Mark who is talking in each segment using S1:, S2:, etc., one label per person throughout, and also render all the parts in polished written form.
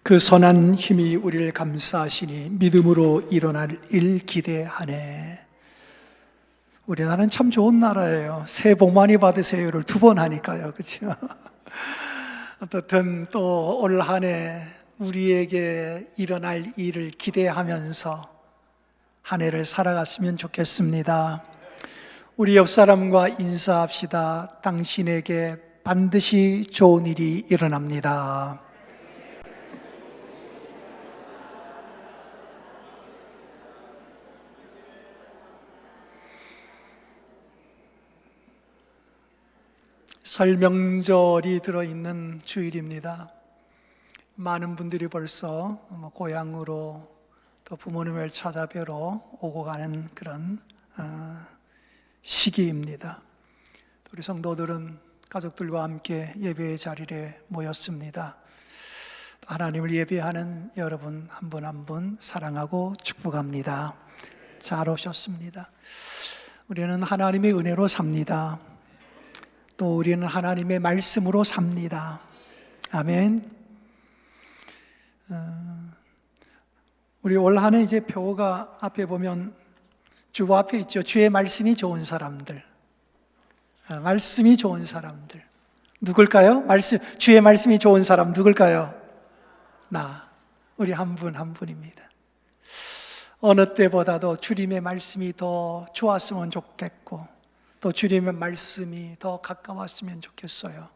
S1: 그 선한 힘이 우리를 감싸시니 믿음으로 일어날 일 기대하네. 우리나라는 참 좋은 나라예요. 새해 복 많이 받으세요를 2번 하니까요. 그렇죠? 어떻든 또 올 한 해 우리에게 일어날 일을 기대하면서 한 해를 살아갔으면 좋겠습니다. 우리 옆 사람과 인사합시다. 당신에게 반드시 좋은 일이 일어납니다. 설 명절이 들어있는 주일입니다. 많은 분들이 벌써 고향으로 또 부모님을 찾아뵈러 오고 가는 그런 시기입니다. 우리 성도들은 가족들과 함께 예배의 자리에 모였습니다. 하나님을 예배하는 여러분 한 분 한 분 사랑하고 축복합니다. 잘 오셨습니다. 우리는 하나님의 은혜로 삽니다. 또 우리는 하나님의 말씀으로 삽니다. 아멘. 우리 올 한 해 이제 표가 앞에 보면 주 앞에 있죠. 주의 말씀이 좋은 사람들. 말씀이 좋은 사람들. 누굴까요? 주의 말씀이 좋은 사람 누굴까요? 우리 한 분 한 분입니다. 어느 때보다도 주님의 말씀이 더 좋았으면 좋겠고 또 주님의 말씀이 더 가까웠으면 좋겠어요.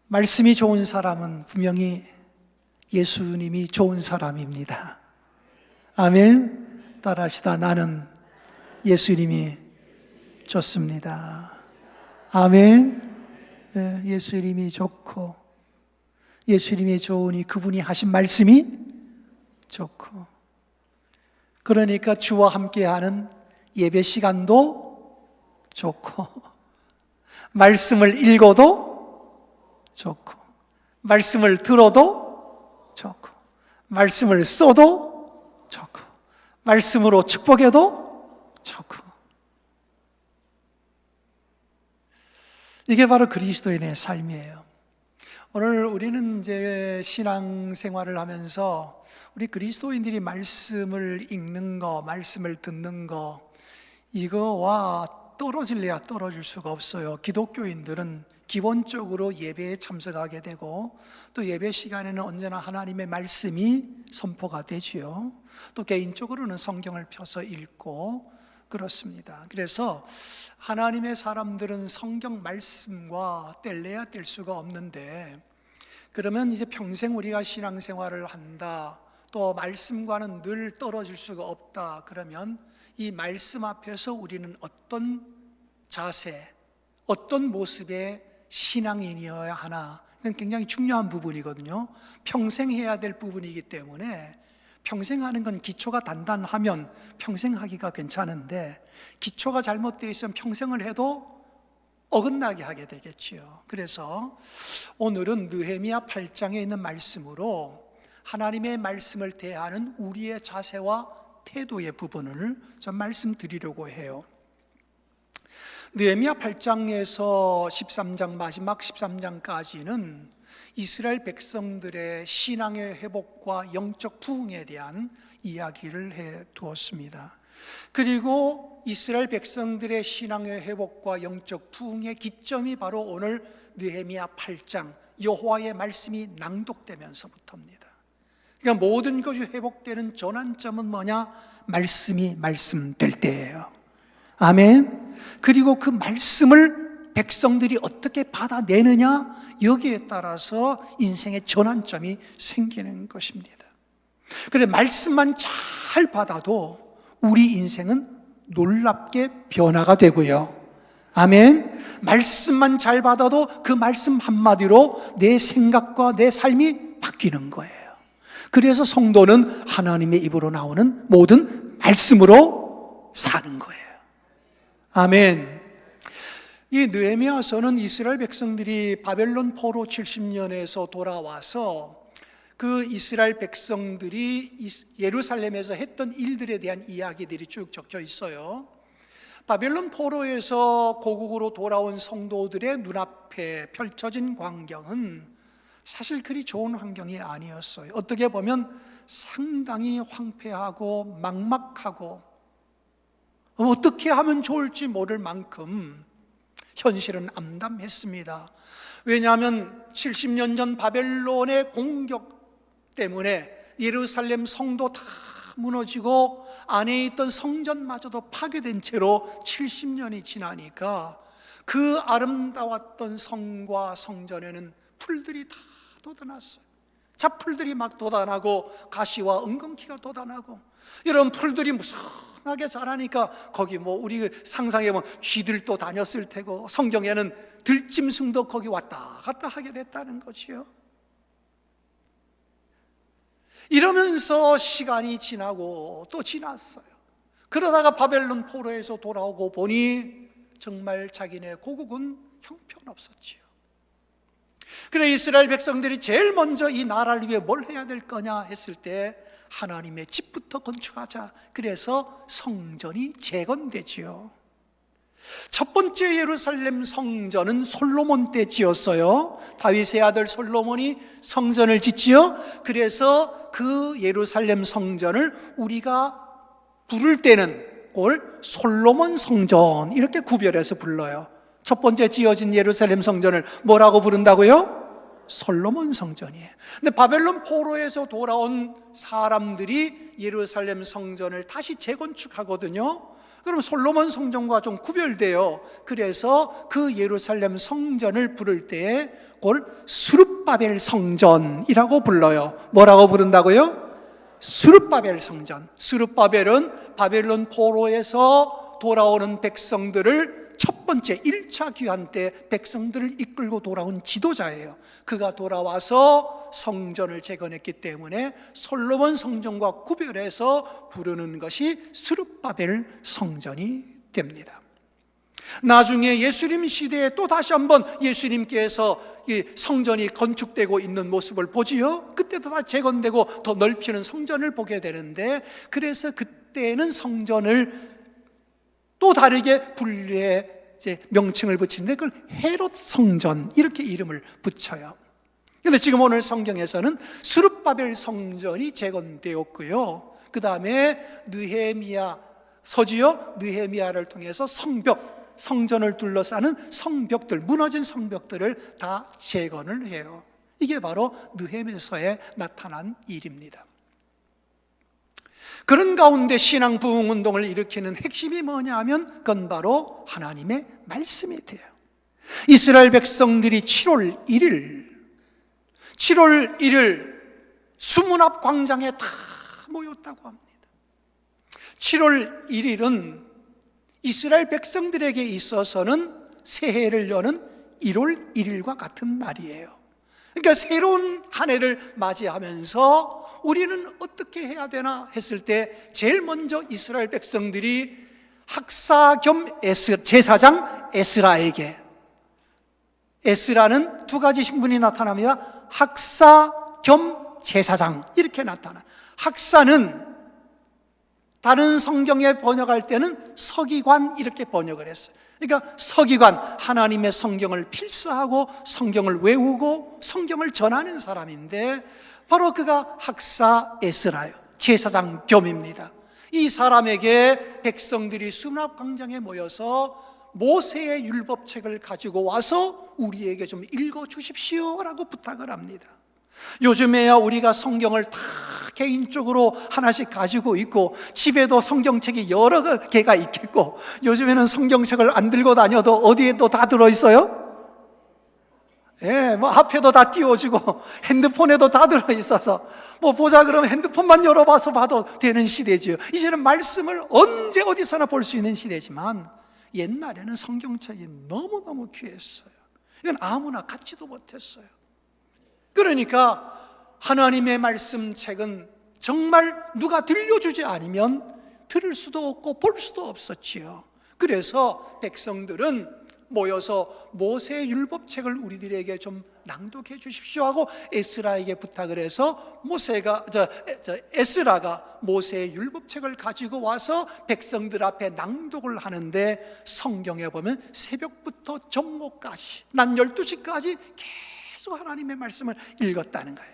S1: 말씀이 좋은 사람은 분명히 예수님이 좋은 사람입니다. 아멘. 따라합시다. 나는 예수님이 좋습니다. 아멘. 예수님이 좋고 예수님이 좋으니 그분이 하신 말씀이 좋고, 그러니까 주와 함께하는 예배 시간도 좋고, 말씀을 읽어도 좋고, 말씀을 들어도 좋고, 말씀을 써도 좋고, 말씀으로 축복해도 좋고. 이게 바로 그리스도인의 삶이에요. 오늘 우리는 이제 신앙생활을 하면서 우리 그리스도인들이 말씀을 읽는 거, 말씀을 듣는 거, 이거와 떨어질래야 떨어질 수가 없어요. 기독교인들은 기본적으로 예배에 참석하게 되고 또 예배 시간에는 언제나 하나님의 말씀이 선포가 되지요. 또 개인적으로는 성경을 펴서 읽고 그렇습니다. 그래서 하나님의 사람들은 성경 말씀과 뗄래야 뗄 수가 없는데, 그러면 이제 평생 우리가 신앙생활을 한다, 또 말씀과는 늘 떨어질 수가 없다, 그러면 이 말씀 앞에서 우리는 어떤 자세, 어떤 모습의 신앙인이어야 하나, 이건 굉장히 중요한 부분이거든요. 평생 해야 될 부분이기 때문에, 평생 하는 건 기초가 단단하면 평생 하기가 괜찮은데 기초가 잘못되어 있으면 평생을 해도 어긋나게 하게 되겠지요. 그래서 오늘은 느헤미야 8장에 있는 말씀으로 하나님의 말씀을 대하는 우리의 자세와 태도의 부분을 좀 말씀드리려고 해요. 느헤미야 8장에서 13장 마지막 13장까지는 이스라엘 백성들의 신앙의 회복과 영적 부흥에 대한 이야기를 해 두었습니다. 그리고 이스라엘 백성들의 신앙의 회복과 영적 부흥의 기점이 바로 오늘 느헤미야 8장 여호와의 말씀이 낭독되면서부터입니다. 그러니까 모든 것이 회복되는 전환점은 뭐냐? 말씀이 말씀될 때예요. 아멘. 그리고 그 말씀을 백성들이 어떻게 받아내느냐, 여기에 따라서 인생의 전환점이 생기는 것입니다. 그래서 말씀만 잘 받아도 우리 인생은 놀랍게 변화가 되고요. 아멘. 말씀만 잘 받아도 그 말씀 한마디로 내 생각과 내 삶이 바뀌는 거예요. 그래서 성도는 하나님의 입으로 나오는 모든 말씀으로 사는 거예요. 아멘. 이 느헤미야서는 이스라엘 백성들이 바벨론 포로 70년에서 돌아와서 그 이스라엘 백성들이 예루살렘에서 했던 일들에 대한 이야기들이 쭉 적혀 있어요. 바벨론 포로에서 고국으로 돌아온 성도들의 눈앞에 펼쳐진 광경은 사실 그리 좋은 환경이 아니었어요. 어떻게 보면 상당히 황폐하고 막막하고 어떻게 하면 좋을지 모를 만큼 현실은 암담했습니다. 왜냐하면 70년 전 바벨론의 공격 때문에 예루살렘 성도 다 무너지고 안에 있던 성전마저도 파괴된 채로 70년이 지나니까 그 아름다웠던 성과 성전에는 풀들이 다 돋아났어요. 잡풀들이 막 돋아나고 가시와 은근키가 돋아나고, 이런 풀들이 무성하게 자라니까 거기 뭐 우리 상상해보면 쥐들도 다녔을 테고, 성경에는 들짐승도 거기 왔다 갔다 하게 됐다는 거지요. 이러면서 시간이 지나고 또 지났어요. 그러다가 바벨론 포로에서 돌아오고 보니 정말 자기네 고국은 형편없었지요. 그래 이스라엘 백성들이 제일 먼저 이 나라를 위해 뭘 해야 될 거냐 했을 때 하나님의 집부터 건축하자. 그래서 성전이 재건되지요. 첫 번째 예루살렘 성전은 솔로몬 때 지었어요. 다윗의 아들 솔로몬이 성전을 짓지요. 그래서 그 예루살렘 성전을 우리가 부를 때는 그걸 솔로몬 성전 이렇게 구별해서 불러요. 첫 번째 지어진 예루살렘 성전을 뭐라고 부른다고요? 솔로몬 성전이에요. 근데 바벨론 포로에서 돌아온 사람들이 예루살렘 성전을 다시 재건축하거든요. 그럼 솔로몬 성전과 좀 구별돼요. 그래서 그 예루살렘 성전을 부를 때 그걸 스룹바벨 성전이라고 불러요. 뭐라고 부른다고요? 스룹바벨 성전. 스룹바벨은 바벨론 포로에서 돌아오는 백성들을 첫 번째 1차 귀환 때 백성들을 이끌고 돌아온 지도자예요. 그가 돌아와서 성전을 재건했기 때문에 솔로몬 성전과 구별해서 부르는 것이 스룹바벨 성전이 됩니다. 나중에 예수님 시대에 또 다시 한번 예수님께서 이 성전이 건축되고 있는 모습을 보지요. 그때도 다 재건되고 더 넓히는 성전을 보게 되는데, 그래서 그때는 성전을 또 다르게 분류해 명칭을 붙이는데 그걸 헤롯 성전 이렇게 이름을 붙여요. 그런데 지금 오늘 성경에서는 스룹바벨 성전이 재건되었고요. 그 다음에 느헤미야 서지요. 느헤미야를 통해서 성전을 둘러싸는 성벽들, 무너진 성벽들을 다 재건을 해요. 이게 바로 느헤미야서에 나타난 일입니다. 그런 가운데 신앙 부흥 운동을 일으키는 핵심이 뭐냐 하면 그건 바로 하나님의 말씀이 돼요. 이스라엘 백성들이 7월 1일 수문 앞 광장에 다 모였다고 합니다. 7월 1일은 이스라엘 백성들에게 있어서는 새해를 여는 1월 1일과 같은 날이에요. 그러니까 새로운 한 해를 맞이하면서 우리는 어떻게 해야 되나 했을 때 제일 먼저 이스라엘 백성들이 학사 겸 제사장 에스라에게, 에스라는 두 가지 신분이 나타납니다. 학사 겸 제사장 이렇게 나타나. 학사는 다른 성경에 번역할 때는 서기관 이렇게 번역을 했어요. 그러니까 서기관, 하나님의 성경을 필사하고 성경을 외우고 성경을 전하는 사람인데 바로 그가 학사 에스라요. 제사장 겸입니다. 이 사람에게 백성들이 수납 광장에 모여서 모세의 율법책을 가지고 와서 우리에게 좀 읽어주십시오라고 부탁을 합니다. 요즘에야 우리가 성경을 다 개인적으로 하나씩 가지고 있고 집에도 성경책이 여러 개가 있겠고, 요즘에는 성경책을 안 들고 다녀도 어디에도 다 들어있어요. 예, 뭐 앞에도 다 띄워주고 핸드폰에도 다 들어있어서 뭐 보자 그러면 핸드폰만 열어봐서 봐도 되는 시대지요. 이제는 말씀을 언제 어디서나 볼 수 있는 시대지만 옛날에는 성경책이 너무너무 귀했어요. 이건 아무나 갖지도 못했어요. 그러니까 하나님의 말씀책은 정말 누가 들려주지 않으면 들을 수도 없고 볼 수도 없었지요. 그래서 백성들은 모여서 모세의 율법책을 우리들에게 좀 낭독해 주십시오 하고 에스라에게 부탁을 해서 에스라가 모세의 율법책을 가지고 와서 백성들 앞에 낭독을 하는데, 성경에 보면 새벽부터 정오까지, 낮 12시까지 계속 하나님의 말씀을 읽었다는 거예요.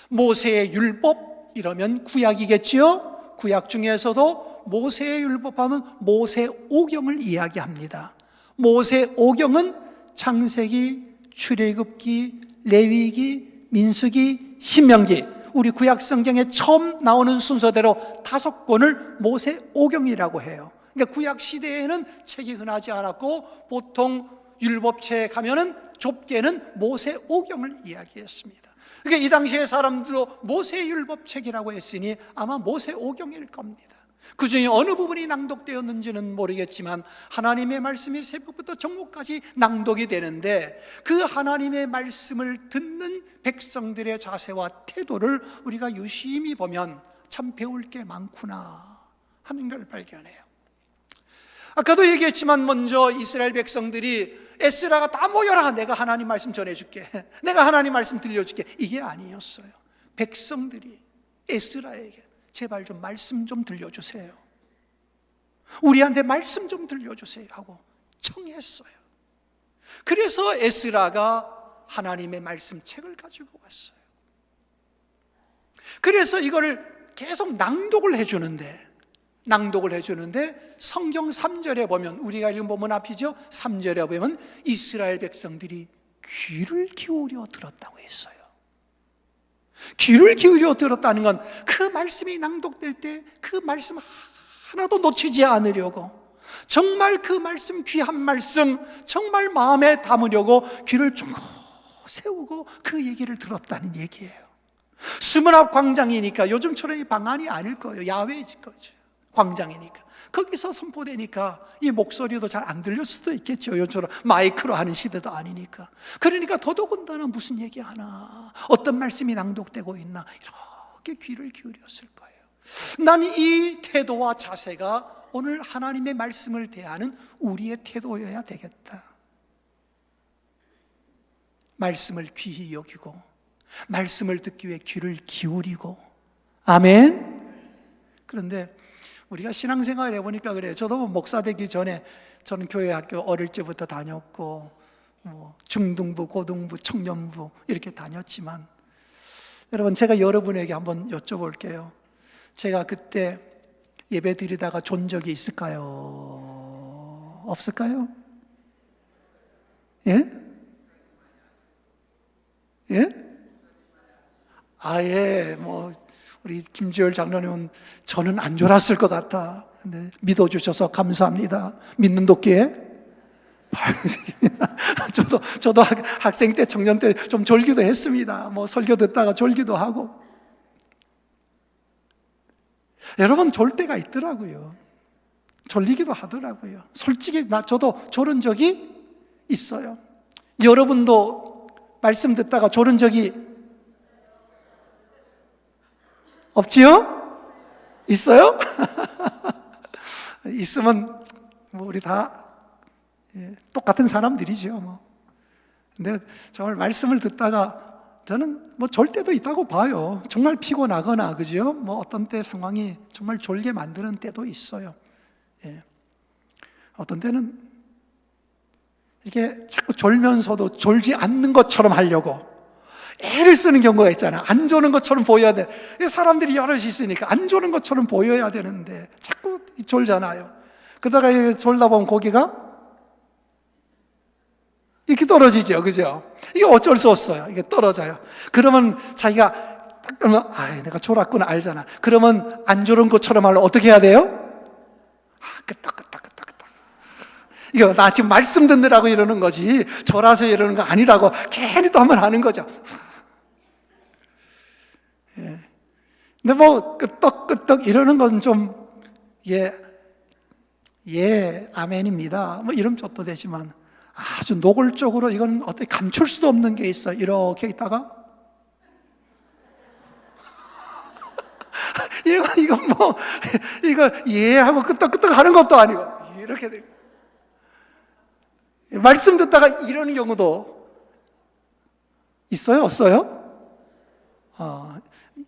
S1: 모세의 율법 이러면 구약이겠지요. 구약 중에서도 모세의 율법하면 모세오경을 이야기합니다. 모세오경은 창세기, 출애굽기, 레위기, 민수기, 신명기, 우리 구약 성경에 처음 나오는 순서대로 5권을 모세오경이라고 해요. 그러니까 구약 시대에는 책이 흔하지 않았고 보통 율법책 하면은 좁게는 모세오경을 이야기했습니다. 그러니까 이 당시의 사람들도 모세율법책이라고 했으니 아마 모세오경일 겁니다. 그 중에 어느 부분이 낭독되었는지는 모르겠지만 하나님의 말씀이 새벽부터 정오까지 낭독이 되는데, 그 하나님의 말씀을 듣는 백성들의 자세와 태도를 우리가 유심히 보면 참 배울 게 많구나 하는 걸 발견해요. 아까도 얘기했지만 먼저 이스라엘 백성들이 에스라가 다 모여라, 내가 하나님 말씀 전해줄게, 내가 하나님 말씀 들려줄게, 이게 아니었어요. 백성들이 에스라에게 제발 좀 말씀 좀 들려주세요, 우리한테 말씀 좀 들려주세요 하고 청했어요. 그래서 에스라가 하나님의 말씀책을 가지고 왔어요. 그래서 이거를 계속 낭독을 해주는데 성경 3절에 보면, 우리가 읽은 본문 앞이죠, 3절에 보면 이스라엘 백성들이 귀를 기울여 들었다고 했어요. 귀를 기울여 들었다는 건 그 말씀이 낭독될 때 그 말씀 하나도 놓치지 않으려고, 정말 그 말씀, 귀한 말씀 정말 마음에 담으려고 귀를 쭉 세우고 그 얘기를 들었다는 얘기예요. 수문 앞 광장이니까 요즘처럼 이 방안이 아닐 거예요. 야외일 거죠. 광장이니까 거기서 선포되니까 이 목소리도 잘 안 들릴 수도 있겠죠. 요즘처럼 마이크로 하는 시대도 아니니까. 그러니까 더더군다나 무슨 얘기하나, 어떤 말씀이 낭독되고 있나, 이렇게 귀를 기울였을 거예요. 난 이 태도와 자세가 오늘 하나님의 말씀을 대하는 우리의 태도여야 되겠다. 말씀을 귀히 여기고 말씀을 듣기 위해 귀를 기울이고. 아멘. 그런데 우리가 신앙생활을 해보니까 그래요. 저도 목사 되기 전에 저는 교회 학교 어릴 때부터 다녔고 중등부, 고등부, 청년부 이렇게 다녔지만, 여러분 제가 여러분에게 한번 여쭤볼게요. 제가 그때 예배 드리다가 존 적이 있을까요? 없을까요? 예? 예? 아예 우리 김지열 장로님은 저는 안 졸았을 것 같아. 근데 믿어주셔서 감사합니다. 믿는 도끼에 저도 학생 때, 청년 때 좀 졸기도 했습니다. 설교 듣다가 졸기도 하고. 여러분 졸 때가 있더라고요. 졸리기도 하더라고요. 솔직히 저도 졸은 적이 있어요. 여러분도 말씀 듣다가 졸은 적이 없지요? 있어요? 있으면 우리 다 똑같은 사람들이죠. 근데 정말 말씀을 듣다가 저는 졸 때도 있다고 봐요. 정말 피곤하거나, 그죠? 어떤 때 상황이 정말 졸게 만드는 때도 있어요. 어떤 때는 이게 자꾸 졸면서도 졸지 않는 것처럼 하려고 애를 쓰는 경우가 있잖아요. 안 조는 것처럼 보여야 돼. 사람들이 여럿이 있으니까 안 조는 것처럼 보여야 되는데 자꾸 졸잖아요. 그러다가 졸다 보면 고기가 이렇게 떨어지죠, 그죠? 이게 어쩔 수 없어요. 이게 떨어져요. 그러면 자기가 딱 그러면 내가 졸았구나 알잖아. 그러면 안 졸은 것처럼 하려면 어떻게 해야 돼요? 끄떡. 이거 나 지금 말씀 듣느라고 이러는 거지 졸아서 이러는 거 아니라고 괜히 또 한번 하는 거죠. 근데 끄떡 이러는 건 좀 아멘입니다. 이런 것도 되지만 아주 노골적으로 이건 어떻게 감출 수도 없는 게 있어. 이렇게 있다가 이거 하고 끄떡끄떡 하는 것도 아니고 이렇게 돼. 말씀 듣다가 이러는 경우도 있어요? 없어요?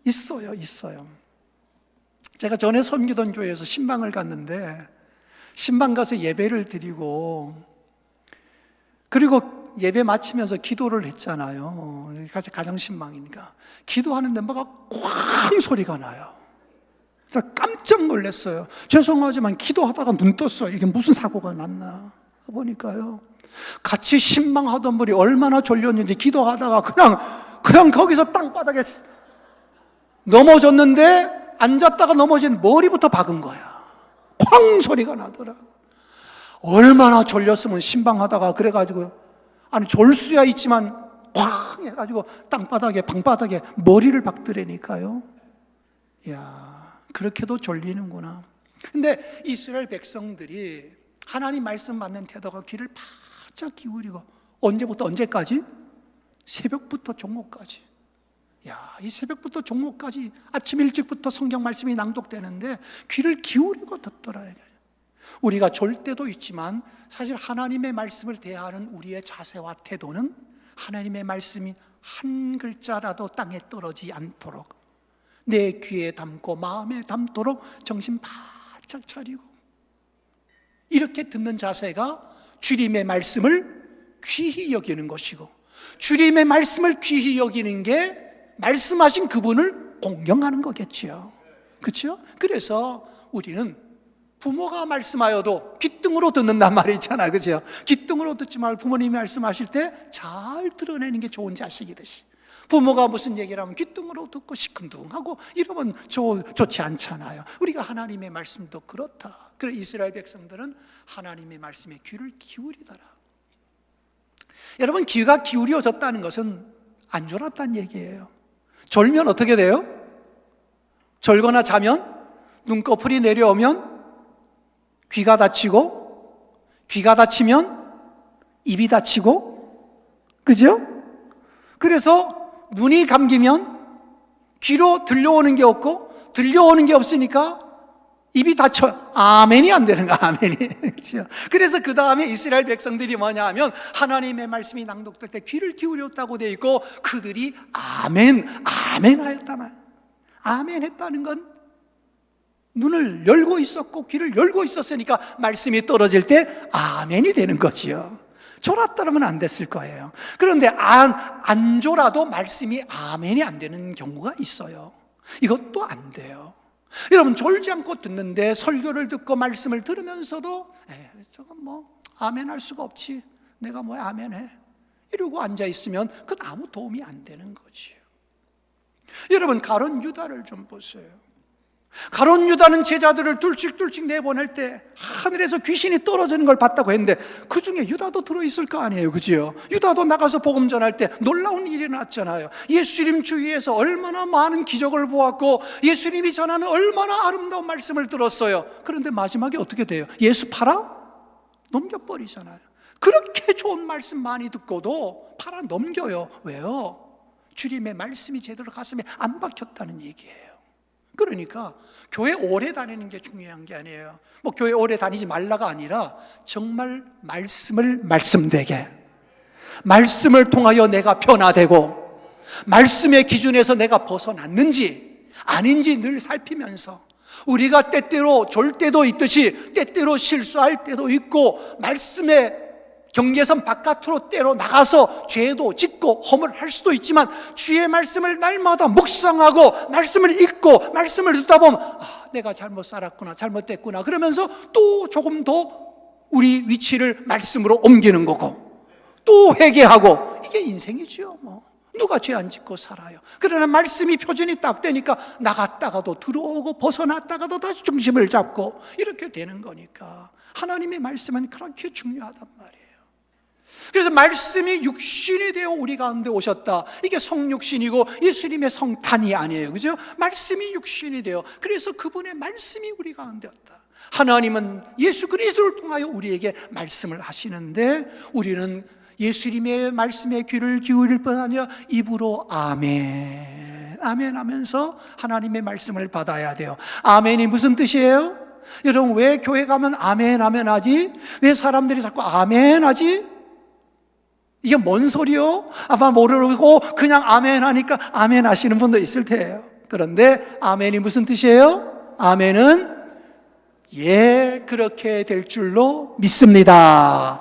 S1: 있어요. 제가 전에 섬기던 교회에서 신방을 갔는데, 신방 가서 예배를 드리고, 그리고 예배 마치면서 기도를 했잖아요. 가정 신방이니까. 기도하는데 뭐가 쾅 소리가 나요. 제가 깜짝 놀랐어요. 죄송하지만 기도하다가 눈 떴어요. 이게 무슨 사고가 났나 보니까요, 같이 신방하던 분이 얼마나 졸렸는지 기도하다가 그냥 거기서 땅바닥에 넘어졌는데, 앉았다가 넘어진 머리부터 박은 거야. 쾅 소리가 나더라. 얼마나 졸렸으면 신방하다가 그래가지고, 아니 졸수야 있지만 쾅 해가지고 땅바닥에 방바닥에 머리를 박더라니까요. 이야, 그렇게도 졸리는구나. 근데 이스라엘 백성들이 하나님 말씀 받는 태도가 귀를 바짝 기울이고, 언제부터 언제까지? 새벽부터 종목까지. 야, 이 새벽부터 종목까지 아침 일찍부터 성경 말씀이 낭독되는데 귀를 기울이고 듣더라. 우리가 졸 때도 있지만 사실 하나님의 말씀을 대하는 우리의 자세와 태도는 하나님의 말씀이 한 글자라도 땅에 떨어지지 않도록 내 귀에 담고 마음에 담도록 정신 바짝 차리고, 이렇게 듣는 자세가 주님의 말씀을 귀히 여기는 것이고, 주님의 말씀을 귀히 여기는 게 말씀하신 그분을 공경하는 거겠지요. 그렇죠? 그래서 우리는 부모가 말씀하여도 귓등으로 듣는단 말이 있잖아요. 그죠? 귓등으로 듣지 말고 부모님이 말씀하실 때 잘 들어내는 게 좋은 자식이듯이, 부모가 무슨 얘기를 하면 귓등으로 듣고 시큰둥하고 이러면 좋지 않잖아요. 우리가 하나님의 말씀도 그렇다. 그래서 이스라엘 백성들은 하나님의 말씀에 귀를 기울이더라. 여러분, 귀가 기울여졌다는 것은 안 졸았다는 얘기예요. 졸면 어떻게 돼요? 졸거나 자면, 눈꺼풀이 내려오면 귀가 다치고, 귀가 다치면 입이 다치고, 그죠? 그래서 눈이 감기면 귀로 들려오는 게 없고, 들려오는 게 없으니까 입이 닫혀요. 아멘이 안 되는 거야, 아멘이. 그렇죠? 그래서 그 다음에 이스라엘 백성들이 뭐냐 하면 하나님의 말씀이 낭독될 때 귀를 기울였다고 되어 있고, 그들이 아멘 하였단 말. 아멘 했다는 건 눈을 열고 있었고 귀를 열고 있었으니까 말씀이 떨어질 때 아멘이 되는 거지요. 졸았다면 안 됐을 거예요. 그런데 안 졸아도 말씀이 아멘이 안 되는 경우가 있어요. 이것도 안 돼요. 여러분, 졸지 않고 듣는데 설교를 듣고 말씀을 들으면서도 저건 뭐 아멘 할 수가 없지, 내가 뭐야 아멘해, 이러고 앉아있으면 그건 아무 도움이 안 되는 거지요. 여러분, 가룟 유다를 좀 보세요. 가룟 유다는 제자들을 둘씩 내보낼 때 하늘에서 귀신이 떨어지는 걸 봤다고 했는데 그 중에 유다도 들어있을 거 아니에요. 그죠? 유다도 나가서 복음 전할 때 놀라운 일이 났잖아요. 예수님 주위에서 얼마나 많은 기적을 보았고, 예수님이 전하는 얼마나 아름다운 말씀을 들었어요. 그런데 마지막에 어떻게 돼요? 예수 팔아? 넘겨버리잖아요. 그렇게 좋은 말씀 많이 듣고도 팔아 넘겨요. 왜요? 주님의 말씀이 제대로 가슴에 안 박혔다는 얘기예요. 그러니까 교회 오래 다니는 게 중요한 게 아니에요. 뭐 교회 오래 다니지 말라가 아니라 정말 말씀을 말씀되게, 말씀을 통하여 내가 변화되고, 말씀의 기준에서 내가 벗어났는지 아닌지 늘 살피면서, 우리가 때때로 졸 때도 있듯이 때때로 실수할 때도 있고, 말씀의 경계선 바깥으로 때로 나가서 죄도 짓고 허물할 수도 있지만, 주의 말씀을 날마다 묵상하고 말씀을 읽고 말씀을 듣다 보면 내가 잘못 살았구나, 잘못됐구나, 그러면서 또 조금 더 우리 위치를 말씀으로 옮기는 거고, 또 회개하고, 이게 인생이죠. 뭐 누가 죄 안 짓고 살아요. 그러나 말씀이 표준이 딱 되니까 나갔다가도 들어오고 벗어났다가도 다시 중심을 잡고 이렇게 되는 거니까 하나님의 말씀은 그렇게 중요하단 말이에요. 그래서 말씀이 육신이 되어 우리 가운데 오셨다. 이게 성육신이고 예수님의 성탄이 아니에요. 그죠? 말씀이 육신이 되어, 그래서 그분의 말씀이 우리 가운데 왔다. 하나님은 예수 그리스도를 통하여 우리에게 말씀을 하시는데, 우리는 예수님의 말씀에 귀를 기울일 뿐 아니라 입으로 아멘, 아멘 하면서 하나님의 말씀을 받아야 돼요. 아멘이 무슨 뜻이에요? 여러분, 왜 교회 가면 아멘 아멘 하지? 왜 사람들이 자꾸 아멘 하지? 이게 뭔 소리요? 아마 모르고 그냥 아멘 하니까 아멘 하시는 분도 있을 테예요. 그런데 아멘이 무슨 뜻이에요? 아멘은 예, 그렇게 될 줄로 믿습니다.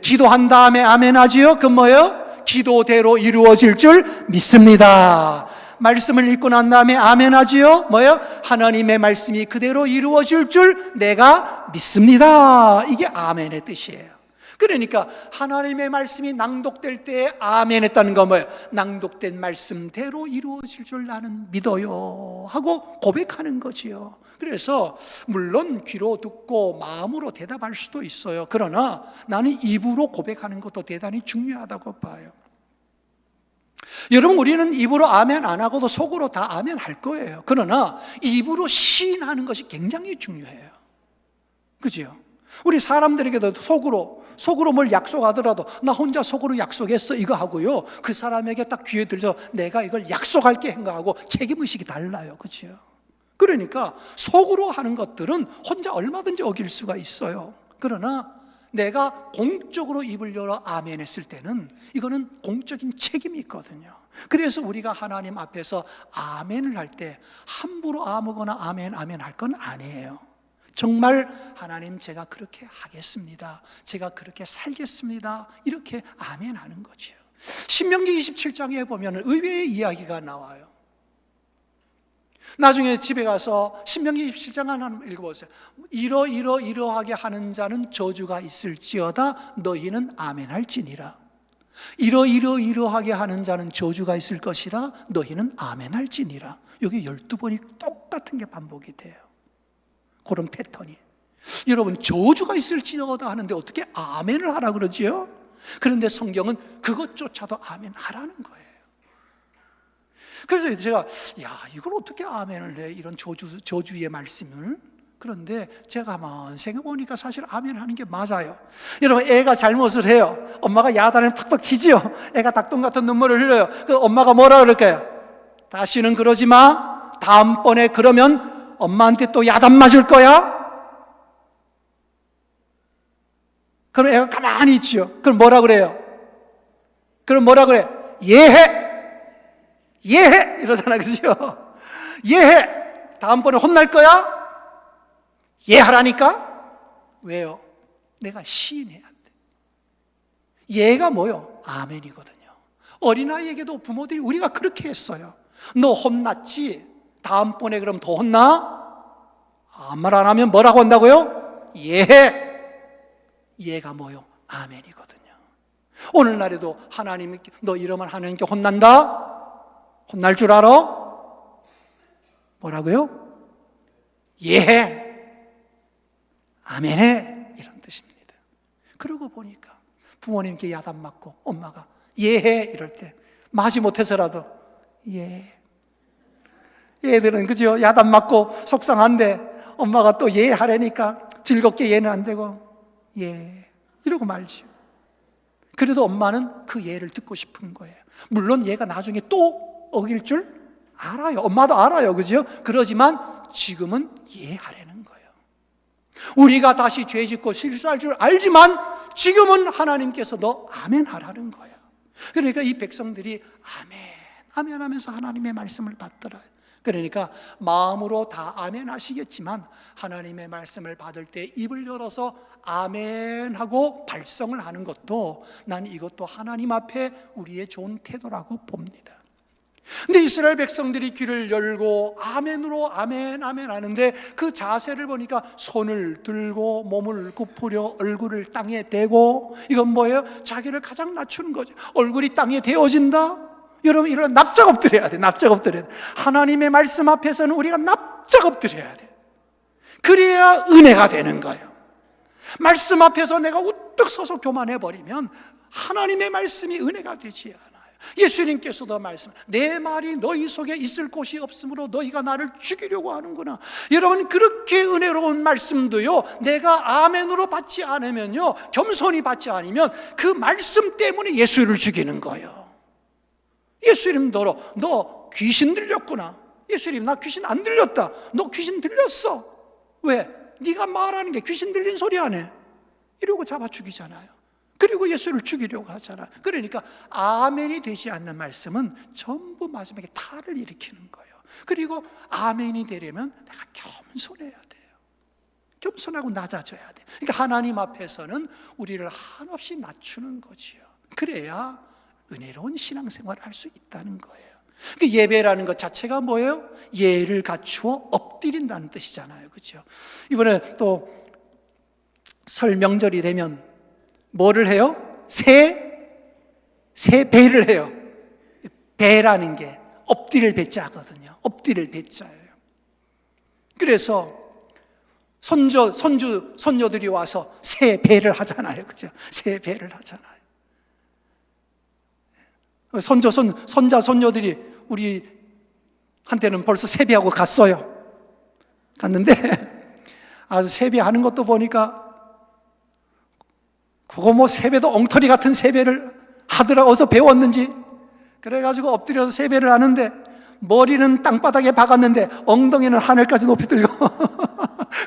S1: 기도한 다음에 아멘 하지요? 그건 뭐예요? 기도대로 이루어질 줄 믿습니다. 말씀을 읽고 난 다음에 아멘 하지요? 뭐예요? 하나님의 말씀이 그대로 이루어질 줄 내가 믿습니다. 이게 아멘의 뜻이에요. 그러니까 하나님의 말씀이 낭독될 때에 아멘 했다는 건 뭐예요? 낭독된 말씀대로 이루어질 줄 나는 믿어요 하고 고백하는 거지요. 그래서 물론 귀로 듣고 마음으로 대답할 수도 있어요. 그러나 나는 입으로 고백하는 것도 대단히 중요하다고 봐요. 여러분, 우리는 입으로 아멘 안 하고도 속으로 다 아멘 할 거예요. 그러나 입으로 시인하는 것이 굉장히 중요해요. 그죠? 우리 사람들에게도 속으로 뭘 약속하더라도 나 혼자 속으로 약속했어 이거 하고요, 그 사람에게 딱 귀에 들려 내가 이걸 약속할게 생각하고 책임의식이 달라요. 그렇죠? 그러니까 속으로 하는 것들은 혼자 얼마든지 어길 수가 있어요. 그러나 내가 공적으로 입을 열어 아멘 했을 때는 이거는 공적인 책임이 있거든요. 그래서 우리가 하나님 앞에서 아멘을 할 때 함부로 아무거나 아멘 할 건 아니에요. 정말 하나님, 제가 그렇게 하겠습니다, 제가 그렇게 살겠습니다, 이렇게 아멘 하는 거죠. 신명기 27장에 보면 의외의 이야기가 나와요. 나중에 집에 가서 신명기 27장 하나 읽어보세요. 이러하게 하는 자는 저주가 있을지어다 너희는 아멘할지니라. 이러하게 하는 자는 저주가 있을 것이라 너희는 아멘할지니라. 여기 12번이 똑같은 게 반복이 돼요. 그런 패턴이. 여러분, 저주가 있을지어다 하는데 어떻게 아멘을 하라 그러지요? 그런데 성경은 그것조차도 아멘 하라는 거예요. 그래서 제가 이걸 어떻게 아멘을 해, 이런 저주의 말씀을. 그런데 제가 가만 생각해보니까 사실 아멘 하는 게 맞아요. 여러분, 애가 잘못을 해요. 엄마가 야단을 팍팍 치지요. 애가 닭똥 같은 눈물을 흘려요. 그 엄마가 뭐라 그럴까요? 다시는 그러지 마, 다음번에 그러면 엄마한테 또 야단 맞을 거야? 그럼 애가 가만히 있지요. 그럼 뭐라 그래요? 예해! 이러잖아, 그죠? 예해! 다음번에 혼날 거야? 예하라니까? 왜요? 내가 시인해야 돼. 예가 뭐요? 아멘이거든요. 어린아이에게도 부모들이 우리가 그렇게 했어요. 너 혼났지? 다음번에 그럼 더 혼나? 아무 말 안 하면 뭐라고 한다고요? 예해! 예가 뭐요? 아멘이거든요. 오늘날에도 하나님이 너 이러면 하나님께 혼난다? 혼날 줄 알아? 뭐라고요? 예해! 아멘해! 이런 뜻입니다. 그러고 보니까 부모님께 야단 맞고 엄마가 예해! 이럴 때 마지못해서라도 예. 얘들은 그죠? 야단 맞고 속상한데 엄마가 또 예하라니까 즐겁게 예는 안 되고 예 이러고 말죠. 그래도 엄마는 그 예를 듣고 싶은 거예요. 물론 얘가 나중에 또 어길 줄 알아요. 엄마도 알아요. 그죠? 그러지만 지금은 예하라는 거예요. 우리가 다시 죄 짓고 실수할 줄 알지만 지금은 하나님께서 너 아멘 하라는 거예요. 그러니까 이 백성들이 아멘 하면서 하나님의 말씀을 받더라요. 그러니까 마음으로 다 아멘 하시겠지만 하나님의 말씀을 받을 때 입을 열어서 아멘 하고 발성을 하는 것도, 난 이것도 하나님 앞에 우리의 좋은 태도라고 봅니다. 근데 이스라엘 백성들이 귀를 열고 아멘으로 아멘 하는데 그 자세를 보니까 손을 들고 몸을 굽으려 얼굴을 땅에 대고, 이건 뭐예요? 자기를 가장 낮추는 거죠. 얼굴이 땅에 대어진다? 여러분, 이런 납작 엎드려야 돼. 납작 엎드려야 돼. 하나님의 말씀 앞에서는 우리가 납작 엎드려야 돼. 그래야 은혜가 되는 거예요. 말씀 앞에서 내가 우뚝 서서 교만해버리면 하나님의 말씀이 은혜가 되지 않아요. 예수님께서도 말씀, 내 말이 너희 속에 있을 곳이 없으므로 너희가 나를 죽이려고 하는구나. 여러분, 그렇게 은혜로운 말씀도요, 내가 아멘으로 받지 않으면요, 겸손히 받지 않으면 그 말씀 때문에 예수를 죽이는 거예요. 예수님더러 너 귀신 들렸구나. 예수님, 나 귀신 안 들렸다. 너 귀신 들렸어. 왜? 네가 말하는 게 귀신 들린 소리 안 해. 이러고 잡아 죽이잖아요. 그리고 예수를 죽이려고 하잖아. 그러니까 아멘이 되지 않는 말씀은 전부 마지막에 탈을 일으키는 거예요. 그리고 아멘이 되려면 내가 겸손해야 돼요. 겸손하고 낮아져야 돼요. 그러니까 하나님 앞에서는 우리를 한없이 낮추는 거지요. 그래야 은혜로운 신앙생활을 할 수 있다는 거예요. 그 예배라는 것 자체가 뭐예요? 예를 갖추어 엎드린다는 뜻이잖아요. 그렇죠? 이번에 또 설 명절이 되면 뭐를 해요? 새 배를 해요. 배라는 게 엎드릴 배자거든요. 엎드릴 배자예요. 그래서 손녀들이 와서 새 배를 하잖아요. 그죠? 새 배를 하잖아요. 손자, 손녀들이 우리한테는 벌써 세배하고 갔어요. 갔는데, 아주 세배하는 것도 보니까, 그거 뭐 세배도 엉터리 같은 세배를 하더라, 어디서 배웠는지. 그래가지고 엎드려서 세배를 하는데, 머리는 땅바닥에 박았는데, 엉덩이는 하늘까지 높이 들고,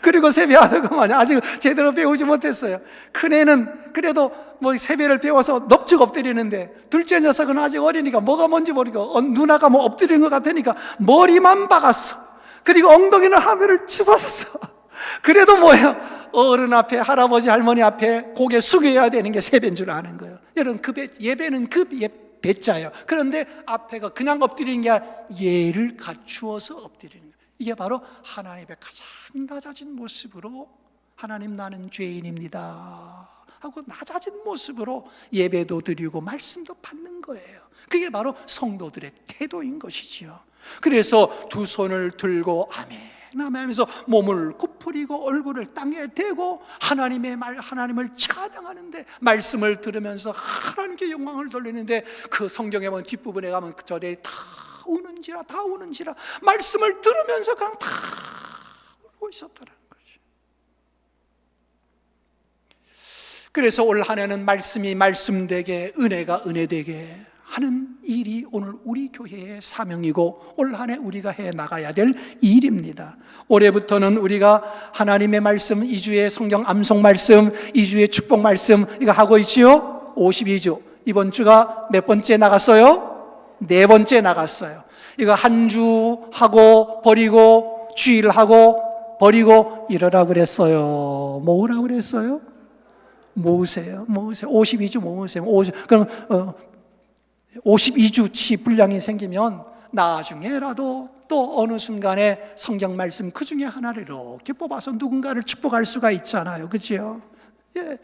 S1: 그리고 세배하더구만요. 아직 제대로 배우지 못했어요. 큰애는 그래도 뭐 세배를 배워서 넙죽 엎드리는데, 둘째 녀석은 아직 어리니까 뭐가 뭔지 모르고, 누나가 뭐 엎드리는 것 같으니까 머리만 박았어. 그리고 엉덩이는 하늘을 치솟았어. 그래도 뭐예요? 어른 앞에, 할아버지 할머니 앞에 고개 숙여야 되는 게 세배인 줄 아는 거예요. 여러분, 예배는 배자예요. 그런데 앞에가 그냥 엎드리는 게 아니라 예를 갖추어서 엎드리는 거예요. 이게 바로 하나님 앞에 가장 낮아진 모습으로, 하나님 나는 죄인입니다 하고 낮아진 모습으로 예배도 드리고 말씀도 받는 거예요. 그게 바로 성도들의 태도인 것이지요. 그래서 두 손을 들고 아멘 하면서 몸을 굽히고 얼굴을 땅에 대고 하나님을 찬양하는데, 말씀을 들으면서 하나님께 영광을 돌리는데, 그 성경에 보면 뒷부분에 가면 그 절에 다 우는지라 말씀을 들으면서 그냥 다 울고 있었다는 거죠. 그래서 올 한 해는 말씀이 말씀되게, 은혜가 은혜되게 하는 일이 오늘 우리 교회의 사명이고, 올 한 해 우리가 해 나가야 될 일입니다. 올해부터는 우리가 하나님의 말씀, 2주의 성경 암송 말씀, 2주의 축복 말씀 이거 하고 있지요. 52주. 이번 주가 몇 번째 나갔어요? 4번째 나갔어요. 이거 한 주 하고 버리고, 주일 하고 버리고 이러라고 그랬어요. 모으라고 그랬어요? 모으세요. 52주 모으세요. 그럼 52주치 분량이 생기면 나중에라도 또 어느 순간에 성경 말씀 그 중에 하나를 이렇게 뽑아서 누군가를 축복할 수가 있잖아요. 그렇죠? 예.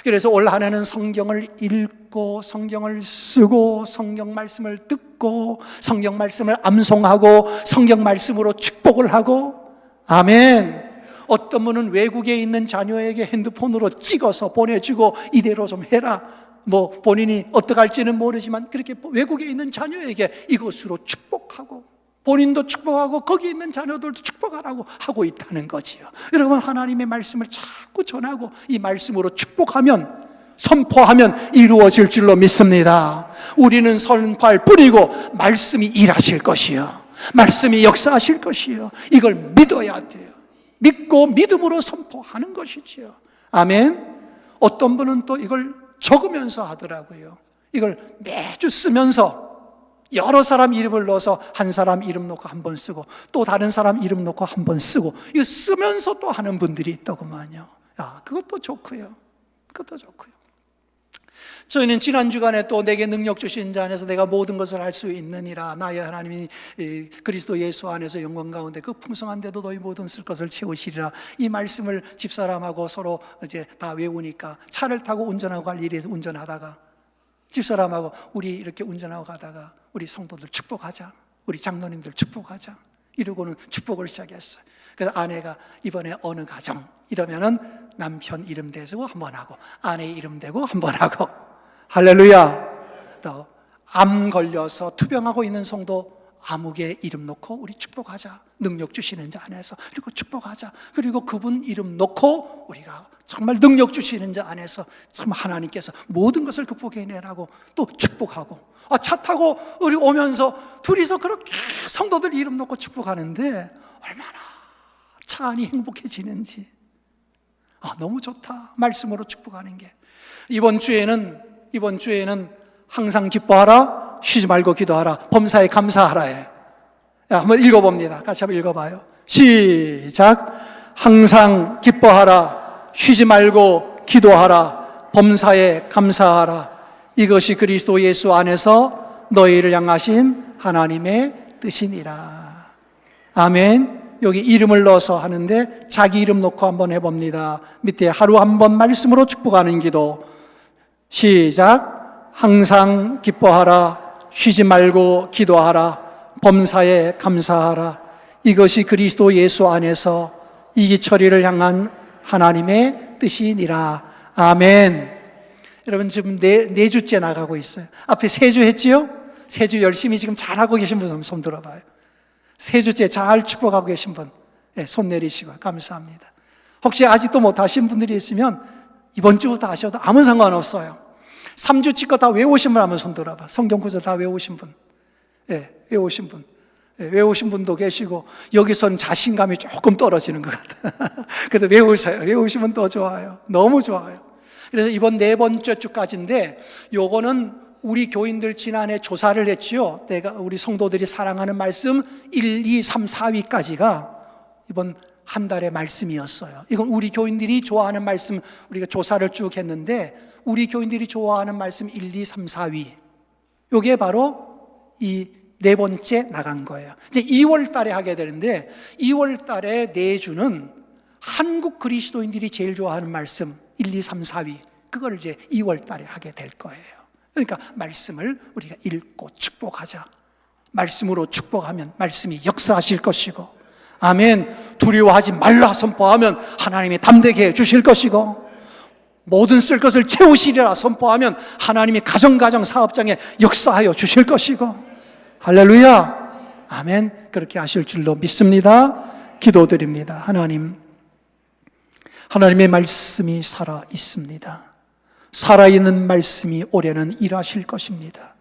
S1: 그래서 올 한 해는 성경을 읽고, 성경을 쓰고, 성경 말씀을 듣고, 성경 말씀을 암송하고, 성경 말씀으로 축복을 하고, 아멘. 어떤 분은 외국에 있는 자녀에게 핸드폰으로 찍어서 보내주고, 이대로 좀 해라. 뭐 본인이 어떡할지는 모르지만 그렇게 외국에 있는 자녀에게 이것으로 축복하고, 본인도 축복하고 거기 있는 자녀들도 축복하라고 하고 있다는 거지요. 여러분, 하나님의 말씀을 자꾸 전하고 이 말씀으로 축복하면, 선포하면 이루어질 줄로 믿습니다. 우리는 선포할 뿐이고 말씀이 일하실 것이요, 말씀이 역사하실 것이요, 이걸 믿어야 돼요. 믿고 믿음으로 선포하는 것이지요. 아멘. 어떤 분은 또 이걸 적으면서 하더라고요. 이걸 매주 쓰면서 여러 사람 이름을 넣어서 한 사람 이름 놓고 한 번 쓰고, 또 다른 사람 이름 놓고 한 번 쓰고, 이거 쓰면서 또 하는 분들이 있더구만요. 그것도 좋고요. 그것도 좋고요. 저희는 지난 주간에 또 내게 능력 주신 자 안에서 내가 모든 것을 할 수 있느니라, 나의 하나님이 그리스도 예수 안에서 영광 가운데 그 풍성한 데도 너희 모든 쓸 것을 채우시리라, 이 말씀을 집사람하고 서로 이제 다 외우니까, 차를 타고 운전하고 갈 일에 운전하다가 집사람하고 우리 이렇게 운전하고 가다가 우리 성도들 축복하자, 우리 장로님들 축복하자 이러고는 축복을 시작했어요. 그래서 아내가 이번에 어느 가정 이러면은 남편 이름 대고 한번 하고, 아내 이름 대고 한번 하고, 할렐루야. 또 암 걸려서 투병하고 있는 성도 아무개 이름 놓고 우리 축복하자, 능력 주시는 자 안에서, 그리고 축복하자, 그리고 그분 이름 놓고 우리가 정말 능력 주시는 자 안에서 정말 하나님께서 모든 것을 극복해내라고 또 축복하고, 차 타고 우리 오면서 둘이서 그렇게 성도들 이름 놓고 축복하는데 얼마나 차 안이 행복해지는지, 너무 좋다. 말씀으로 축복하는 게. 이번 주에는 항상 기뻐하라, 쉬지 말고 기도하라, 범사에 감사하라에. 한번 읽어봅니다. 같이 한번 읽어봐요. 시작. 항상 기뻐하라, 쉬지 말고 기도하라, 범사에 감사하라. 이것이 그리스도 예수 안에서 너희를 향하신 하나님의 뜻이니라. 아멘. 여기 이름을 넣어서 하는데 자기 이름 놓고 한번 해봅니다. 밑에 하루 한 번 말씀으로 축복하는 기도. 시작. 항상 기뻐하라, 쉬지 말고 기도하라, 범사에 감사하라. 이것이 그리스도 예수 안에서 이기철이를 향한 하나님의 뜻이니라. 아멘. 여러분 지금 네 주째 나가고 있어요. 앞에 3주 했지요? 3주 열심히 지금 잘하고 계신 분 손 들어봐요. 3주째 잘 축복하고 계신 분, 손 내리시고 감사합니다. 혹시 아직도 못하신 분들이 있으면 이번 주부터 하셔도 아무 상관없어요. 3주치 거 다 외우신 분 한번 손 들어봐. 성경구절 다 외우신 분, 외우신 분, 외우신 분도 계시고 여기선 자신감이 조금 떨어지는 것 같아요. 그래도 외우시면 더 좋아요. 너무 좋아요. 그래서 이번 4번째 주까지인데 요거는 우리 교인들 지난해 조사를 했지요. 우리 성도들이 사랑하는 말씀 1, 2, 3, 4위까지가 이번 한 달의 말씀이었어요. 이건 우리 교인들이 좋아하는 말씀, 우리가 조사를 쭉 했는데 우리 교인들이 좋아하는 말씀 1, 2, 3, 4위, 요게 바로 이 4번째 나간 거예요. 이제 2월 달에 하게 되는데 2월 달에 4주는 한국 그리스도인들이 제일 좋아하는 말씀 1, 2, 3, 4위, 그걸 이제 2월 달에 하게 될 거예요. 그러니까 말씀을 우리가 읽고 축복하자. 말씀으로 축복하면 말씀이 역사하실 것이고, 아멘. 두려워하지 말라 선포하면 하나님이 담대게 해주실 것이고, 모든 쓸 것을 채우시리라 선포하면 하나님이 가정 사업장에 역사하여 주실 것이고, 할렐루야. 아멘. 그렇게 하실 줄로 믿습니다. 기도드립니다. 하나님의 말씀이 살아 있습니다. 살아있는 말씀이 올해는 일하실 것입니다.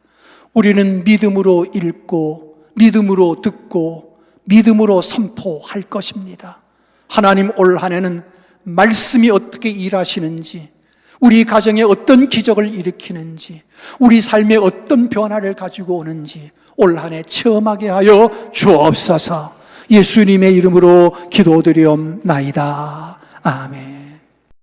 S1: 우리는 믿음으로 읽고 믿음으로 듣고 믿음으로 선포할 것입니다. 하나님, 올 한 해는 말씀이 어떻게 일하시는지, 우리 가정에 어떤 기적을 일으키는지, 우리 삶에 어떤 변화를 가지고 오는지 올 한 해 체험하게 하여 주옵소서. 예수님의 이름으로 기도드리옵나이다. 아멘.